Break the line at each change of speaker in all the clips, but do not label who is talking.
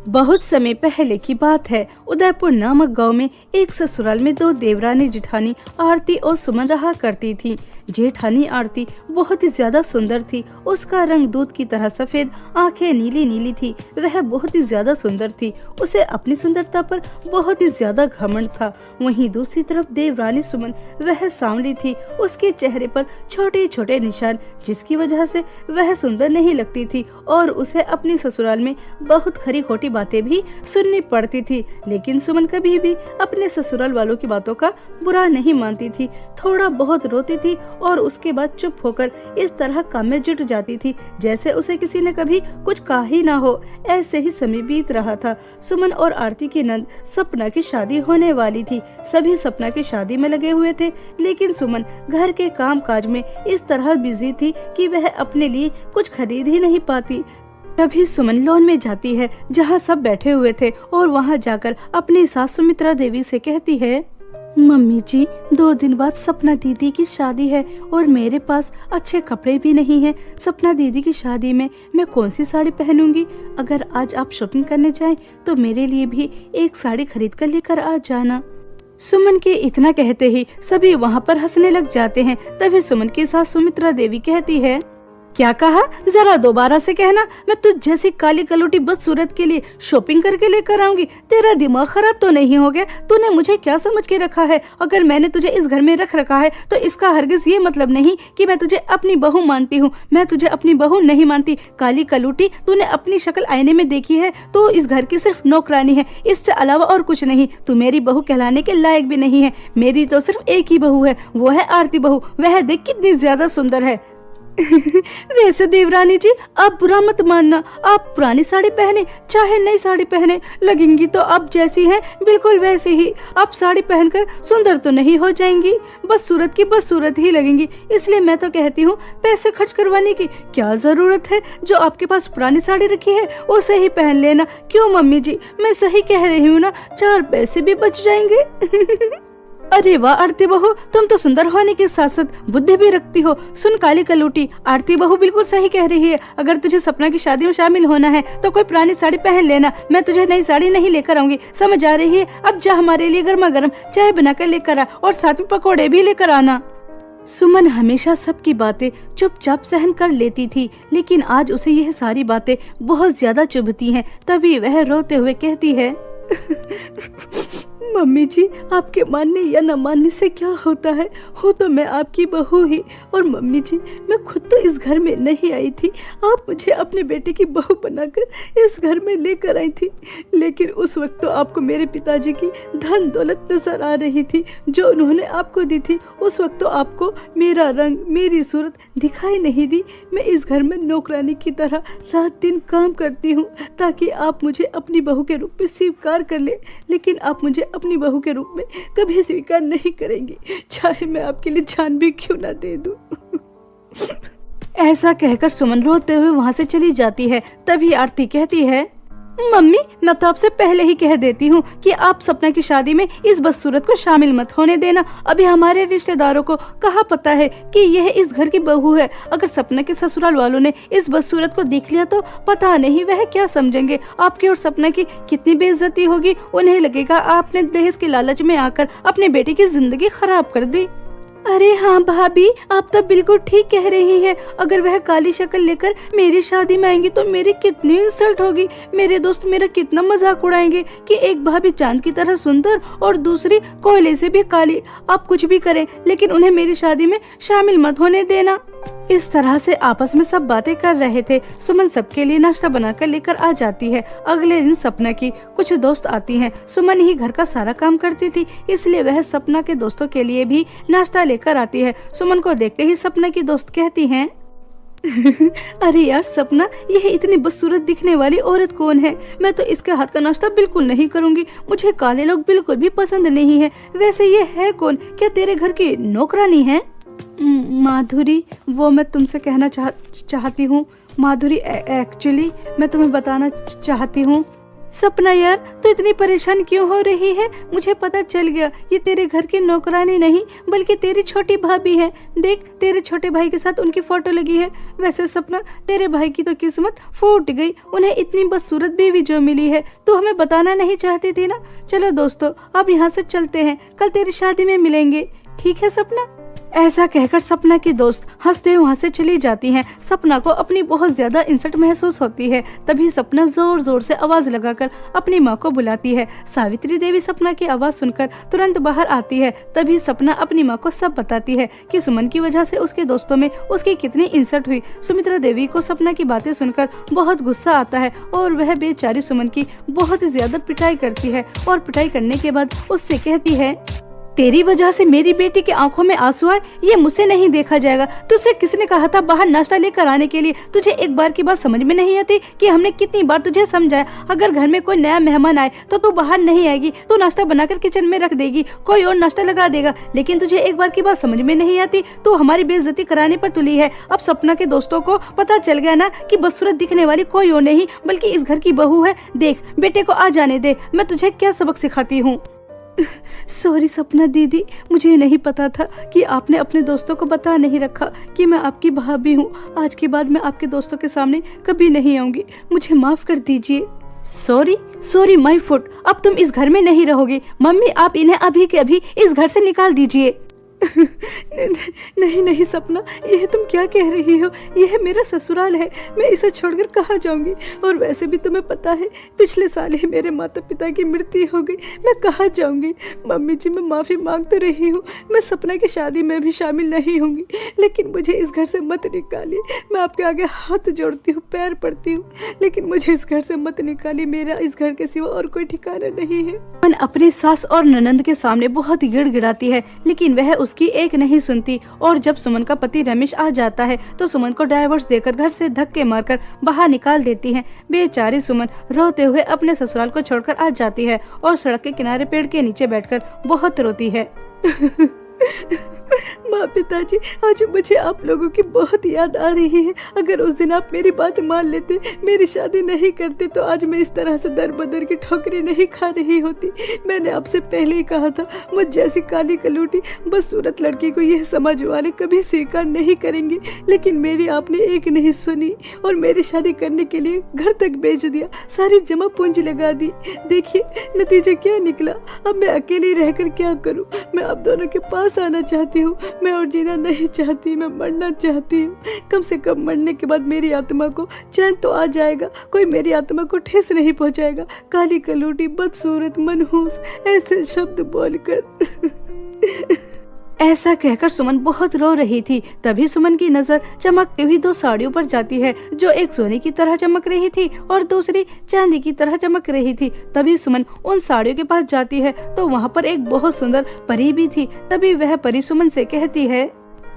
बहुत समय पहले की बात है। उदयपुर नामक गांव में एक ससुराल में दो देवरानी जेठानी आरती और सुमन रहा करती थी। जेठानी आरती बहुत ही ज्यादा सुंदर थी। उसका रंग दूध की तरह सफेद, आंखें नीली नीली थी। वह बहुत ही ज्यादा सुंदर थी। उसे अपनी सुंदरता पर बहुत ही ज्यादा घमंड था। वहीं दूसरी तरफ देवरानी सुमन, वह सांवली थी। उसके चेहरे पर छोटे छोटे निशान, जिसकी वजह से वह सुंदर नहीं लगती थी और उसे अपनी ससुराल में बहुत खरी खोटी बातें भी सुननी पड़ती थी। लेकिन सुमन कभी भी अपने ससुराल वालों की बातों का बुरा नहीं मानती थी। थोड़ा बहुत रोती थी और उसके बाद चुप होकर इस तरह काम में जुट जाती थी जैसे उसे किसी ने कभी कुछ कहा ही ना हो। ऐसे ही समय बीत रहा था। सुमन और आरती की नंद सपना की शादी होने वाली थी। सभी सपना की शादी में लगे हुए थे, लेकिन सुमन घर के काम काज में इस तरह बिजी थी कि वह अपने लिए कुछ खरीद ही नहीं पाती। तभी सुमन लॉन में जाती है जहाँ सब बैठे हुए थे और वहाँ जाकर अपनी सास सुमित्रा देवी से कहती है, मम्मी जी, 2 दिन बाद सपना दीदी की शादी है और मेरे पास अच्छे कपड़े भी नहीं हैं। सपना दीदी की शादी में मैं कौन सी साड़ी पहनूंगी? अगर आज आप शॉपिंग करने जाएं तो मेरे लिए भी एक साड़ी खरीद कर लेकर आ जाना। सुमन के इतना कहते ही सभी वहाँ पर हंसने लग जाते हैं। तभी सुमन की सास सुमित्रा देवी कहती है, क्या कहा? जरा दोबारा से कहना। मैं तुझ जैसी काली कलूटी बदसूरत के लिए शॉपिंग करके लेकर आऊंगी? तेरा दिमाग खराब तो नहीं हो गया? तूने मुझे क्या समझ के रखा है? अगर मैंने तुझे इस घर में रख रखा है तो इसका हरगिज ये मतलब नहीं कि मैं तुझे अपनी बहू मानती हूँ। मैं तुझे अपनी बहू नहीं मानती। काली कलूटी, तूने अपनी शक्ल आईने में देखी है तो इस घर की सिर्फ नौकरानी है, इससे अलावा और कुछ नहीं। तू मेरी बहू कहलाने के लायक भी नहीं है। मेरी तो सिर्फ एक ही बहू है, वो है आरती बहू। वह देख कितनी ज्यादा सुंदर है। वैसे देवरानी जी, आप बुरा मत मानना। आप पुरानी साड़ी पहने चाहे नई साड़ी पहने, लगेंगी तो आप जैसी हैं बिल्कुल वैसे ही। आप साड़ी पहनकर सुंदर तो नहीं हो जाएंगी, बस सूरत की बस सूरत ही लगेंगी। इसलिए मैं तो कहती हूँ, पैसे खर्च करवाने की क्या जरूरत है? जो आपके पास पुरानी साड़ी रखी है उसे ही पहन लेना। क्यों मम्मी जी, मैं सही कह रही हूँ ना? 4 पैसे भी बच जाएंगे। अरे वाह आरती बहू, तुम तो सुंदर होने के साथ साथ बुद्धि भी रखती हो। सुन काली कलूटी, आरती बहू बिल्कुल सही कह रही है। अगर तुझे सपना की शादी में शामिल होना है तो कोई पुरानी साड़ी पहन लेना। मैं तुझे नई साड़ी नहीं लेकर आऊंगी, समझ आ रही है? अब जा हमारे लिए गर्मा गर्म चाय बनाकर लेकर आ और साथ में पकौड़े भी लेकर आना। सुमन हमेशा सबकी बातें चुपचाप सहन कर लेती थी, लेकिन आज उसे यह सारी बातें बहुत ज्यादा चुभती हैं। तभी वह रोते हुए कहती है, मम्मी जी, आपके मानने या न मानने से क्या होता है? हो तो मैं आपकी बहू ही। और मम्मी जी, मैं खुद तो इस घर में नहीं आई थी। आप मुझे अपने बेटे की बहू बनाकर इस घर में लेकर आई थी। लेकिन उस वक्त तो आपको मेरे पिताजी की धन दौलत नजर आ रही थी जो उन्होंने आपको दी थी। उस वक्त तो आपको मेरा रंग, मेरी सूरत दिखाई नहीं दी। मैं इस घर में नौकरानी की तरह रात दिन काम करती हूँ ताकि आप मुझे अपनी बहू के रूप में स्वीकार कर ले। लेकिन आप मुझे अपनी बहू के रूप में कभी स्वीकार नहीं करेंगी, चाहे मैं आपके लिए जान भी क्यों ना दे दूं। ऐसा कहकर सुमन रोते हुए वहाँ से चली जाती है। तभी आरती कहती है, मम्मी, मैं तो आपसे पहले ही कह देती हूँ कि आप सपना की शादी में इस बदसूरत को शामिल मत होने देना। अभी हमारे रिश्तेदारों को कहाँ पता है कि यह इस घर की बहू है। अगर सपना के ससुराल वालों ने इस बदसूरत को देख लिया तो पता नहीं वह क्या समझेंगे। आपकी और सपना की कितनी बेइज्जती होगी। उन्हें लगेगा आपने दहेज के लालच में आकर अपने बेटे की जिंदगी खराब कर दी। अरे हाँ भाभी, आप तो बिल्कुल ठीक कह रही है। अगर वह काली शक्ल लेकर मेरी शादी में आएंगी तो मेरी कितनी इंसल्ट होगी। मेरे दोस्त मेरा कितना मजाक उड़ाएंगे कि एक भाभी चांद की तरह सुंदर और दूसरी कोयले से भी काली। आप कुछ भी करें, लेकिन उन्हें मेरी शादी में शामिल मत होने देना। इस तरह से आपस में सब बातें कर रहे थे। सुमन सबके लिए नाश्ता बनाकर लेकर आ जाती है। अगले दिन सपना की कुछ दोस्त आती हैं। सुमन ही घर का सारा काम करती थी, इसलिए वह सपना के दोस्तों के लिए भी नाश्ता लेकर आती है। सुमन को देखते ही सपना की दोस्त कहती हैं, अरे यार सपना, यह इतनी बदसूरत दिखने वाली औरत कौन है? मैं तो इसके हाथ का नाश्ता बिल्कुल नहीं करूंगी। मुझे काले लोग बिल्कुल भी पसंद नहीं है। वैसे ये है कौन? क्या तेरे घर की नौकरानी है? माधुरी, वो मैं तुमसे कहना चाहती हूँ। माधुरी, एक्चुअली मैं तुम्हें बताना चाहती हूँ। सपना यार, तू इतनी परेशान क्यों हो रही है? मुझे पता चल गया, ये तेरे घर की नौकरानी नहीं बल्कि तेरी छोटी भाभी है। देख, तेरे छोटे भाई के साथ उनकी फोटो लगी है। वैसे सपना, तेरे भाई की तो किस्मत फूट गई, उन्हें इतनी बदसूरत बीवी जो मिली है। तू हमें बताना नहीं चाहती थी ना? चलो दोस्तों, अब यहाँ से चलते हैं, कल तेरी शादी में मिलेंगे, ठीक है सपना? ऐसा कहकर सपना की दोस्त हंसते वहाँ से चली जाती हैं। सपना को अपनी बहुत ज्यादा इंसल्ट महसूस होती है। तभी सपना जोर जोर से आवाज लगाकर अपनी माँ को बुलाती है। सावित्री देवी सपना की आवाज सुनकर तुरंत बाहर आती है। तभी सपना अपनी माँ को सब बताती है कि सुमन की वजह से उसके दोस्तों में उसकी कितनी इंसल्ट हुई। सुमित्रा देवी को सपना की बातें सुनकर बहुत गुस्सा आता है और वह बेचारी सुमन की बहुत ही ज्यादा पिटाई करती है और पिटाई करने के बाद उससे कहती है, तेरी वजह से मेरी बेटी की आंखों में आंसू आए, ये मुझसे नहीं देखा जाएगा। तुझसे किसने कहा था बाहर नाश्ता लेकर आने के लिए? तुझे एक बार की बात समझ में नहीं आती कि हमने कितनी बार तुझे समझाया? अगर घर में कोई नया मेहमान आए तो तू बाहर नहीं आएगी, तू नाश्ता बनाकर किचन में रख देगी, कोई और नाश्ता लगा देगा। लेकिन तुझे एक बार की बात समझ में नहीं आती, तू हमारी बेइज्जती कराने पर तुली है। अब सपना के दोस्तों को पता चल गया ना कि बदसूरत दिखने वाली कोई और नहीं बल्कि इस घर की बहू है। देख, बेटे को आ जाने दे, मैं तुझे क्या सबक सिखाती हूँ। सॉरी सपना दीदी, मुझे नहीं पता था कि आपने अपने दोस्तों को बता नहीं रखा कि मैं आपकी भाभी हूँ। आज के बाद मैं आपके दोस्तों के सामने कभी नहीं आऊंगी, मुझे माफ कर दीजिए। सॉरी सॉरी माय फुट, अब तुम इस घर में नहीं रहोगी। मम्मी, आप इन्हें अभी के अभी इस घर से निकाल दीजिए। नहीं नहीं सपना, यह तुम क्या कह रही हो? यह मेरा ससुराल है, मैं इसे छोड़कर कहाँ जाऊंगी? और वैसे भी तुम्हें पता है, पिछले साल ही मेरे माता पिता की मृत्यु हो गई, मैं कहाँ जाऊंगी? मम्मी जी, मैं माफी मांग तो रही हूँ, मैं सपना की शादी में भी शामिल नहीं होंगी, लेकिन मुझे इस घर से मत निकालिए। मैं आपके आगे हाथ जोड़ती हूँ, पैर पड़ती हूँ, लेकिन मुझे इस घर से मत निकालिए। मेरा इस घर के सिवा और कोई ठिकाना नहीं है। मन अपनी सास और ननंद के सामने बहुत गिड़गिड़ाती है, लेकिन वह उसकी एक नहीं सुनती। और जब सुमन का पति रमेश आ जाता है तो सुमन को डाइवोर्स देकर घर से धक्के मारकर बाहर निकाल देती है। बेचारी सुमन रोते हुए अपने ससुराल को छोड़कर आ जाती है और सड़क के किनारे पेड़ के नीचे बैठकर बहुत रोती है। माँ, पिताजी, आज मुझे आप लोगों की बहुत याद आ रही है। अगर उस दिन आप मेरी बात मान लेते, मेरी शादी नहीं करते, तो आज मैं इस तरह से दर बदर की ठोकरें नहीं खा रही होती। मैंने आपसे पहले ही कहा था, मुझ जैसी काली कलूटी बदसूरत लड़की को यह समाज वाले कभी स्वीकार नहीं करेंगे, लेकिन मेरी आपने एक नहीं सुनी और मेरी शादी करने के लिए घर तक बेच दिया, सारी जमा पूंजी लगा दी। देखिए नतीजा क्या निकला। अब मैं अकेली रहकर क्या करूँ? मैं आप दोनों के पास आना चाहती हूँ, मैं और जीना नहीं चाहती, मैं मरना चाहती हूँ। कम से कम मरने के बाद मेरी आत्मा को चैन तो आ जाएगा, कोई मेरी आत्मा को ठेस नहीं पहुंचाएगा। काली कलूटी, बदसूरत, मनहूस, ऐसे शब्द बोलकर। ऐसा कहकर सुमन बहुत रो रही थी। तभी सुमन की नजर चमकती हुई दो साड़ियों पर जाती है, जो एक सोने की तरह चमक रही थी और दूसरी चांदी की तरह चमक रही थी। तभी सुमन उन साड़ियों के पास जाती है तो वहाँ पर एक बहुत सुंदर परी भी थी। तभी वह परी सुमन से कहती है,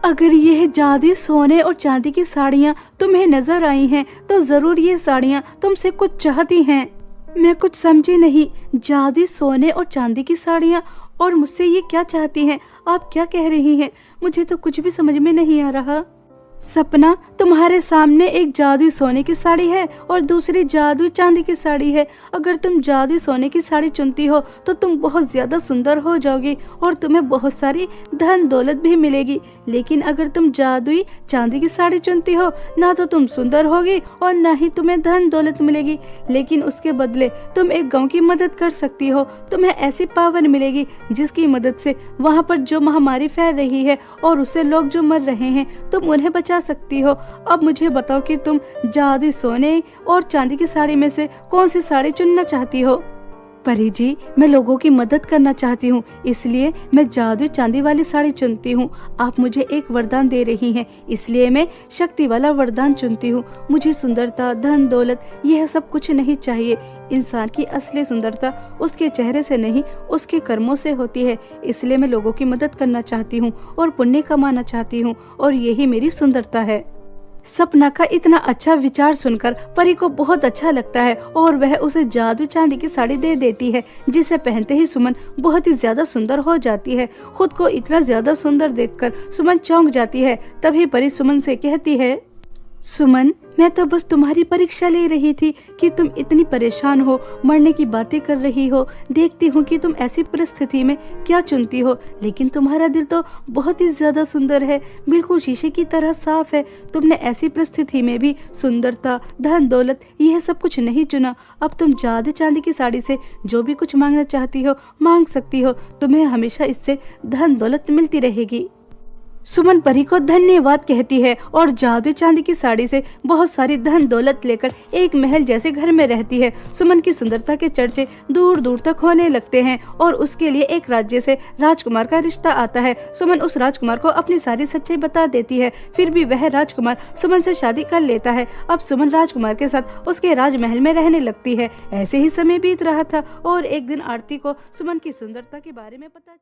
अगर यह जादुई सोने और चांदी की साड़ियाँ तुम्हें नजर आई हैं, तो जरूर ये साड़ियाँ तुमसे कुछ चाहती हैं। मैं कुछ समझी नहीं, जादुई सोने और चांदी की साड़ियाँ और मुझसे ये क्या चाहती हैं? आप क्या कह रही हैं? मुझे तो कुछ भी समझ में नहीं आ रहा। सपना, तुम्हारे सामने एक जादुई सोने की साड़ी है और दूसरी जादुई चांदी की साड़ी है। अगर तुम जादुई सोने की साड़ी चुनती हो तो तुम बहुत ज्यादा सुंदर हो जाओगी और तुम्हें बहुत सारी धन दौलत भी मिलेगी। लेकिन अगर तुम जादुई चांदी की साड़ी चुनती हो, ना तो तुम सुंदर होगी और ना ही तुम्हें धन दौलत मिलेगी, लेकिन उसके बदले तुम एक गाँव की मदद कर सकती हो। तुम्हें ऐसी पावर मिलेगी जिसकी मदद से वहाँ पर जो महामारी फैल रही है और उससे लोग जो मर रहे हैं, तुम उन्हें बचा सकती हो। अब मुझे बताओ कि तुम जादुई सोने और चांदी की साड़ी में से कौन सी साड़ी चुनना चाहती हो? परी जी, मैं लोगों की मदद करना चाहती हूँ, इसलिए मैं जादुई चांदी वाली साड़ी चुनती हूँ। आप मुझे एक वरदान दे रही हैं, इसलिए मैं शक्ति वाला वरदान चुनती हूँ। मुझे सुंदरता, धन दौलत, यह सब कुछ नहीं चाहिए। इंसान की असली सुंदरता उसके चेहरे से नहीं, उसके कर्मों से होती है। इसलिए मैं लोगों की मदद करना चाहती हूँ और पुण्य कमाना चाहती हूँ, और यही मेरी सुंदरता है। सपना का इतना अच्छा विचार सुनकर परी को बहुत अच्छा लगता है और वह उसे जादू चांदी की साड़ी दे देती है, जिसे पहनते ही सुमन बहुत ही ज्यादा सुंदर हो जाती है। खुद को इतना ज्यादा सुंदर देखकर सुमन चौंक जाती है। तभी परी सुमन से कहती है, सुमन, मैं तो बस तुम्हारी परीक्षा ले रही थी कि तुम इतनी परेशान हो, मरने की बातें कर रही हो। देखती हूँ कि तुम ऐसी परिस्थिति में क्या चुनती हो, लेकिन तुम्हारा दिल तो बहुत ही ज्यादा सुंदर है, बिल्कुल शीशे की तरह साफ है। तुमने ऐसी परिस्थिति में भी सुंदरता, धन दौलत, यह सब कुछ नहीं चुना। अब तुम जादू चांदी की साड़ी से जो भी कुछ मांगना चाहती हो मांग सकती हो। तुम्हें हमेशा इससे धन दौलत मिलती रहेगी। सुमन परी को धन्यवाद कहती है और जादू चांदी की साड़ी से बहुत सारी धन दौलत लेकर एक महल जैसे घर में रहती है। सुमन की सुंदरता के चर्चे दूर दूर तक होने लगते हैं और उसके लिए एक राज्य से राजकुमार का रिश्ता आता है। सुमन उस राजकुमार को अपनी सारी सच्चाई बता देती है, फिर भी वह राजकुमार सुमन से शादी कर लेता है। अब सुमन राजकुमार के साथ उसके राजमहल में रहने लगती है। ऐसे ही समय बीत रहा था और एक दिन आरती को सुमन की सुंदरता के बारे में पता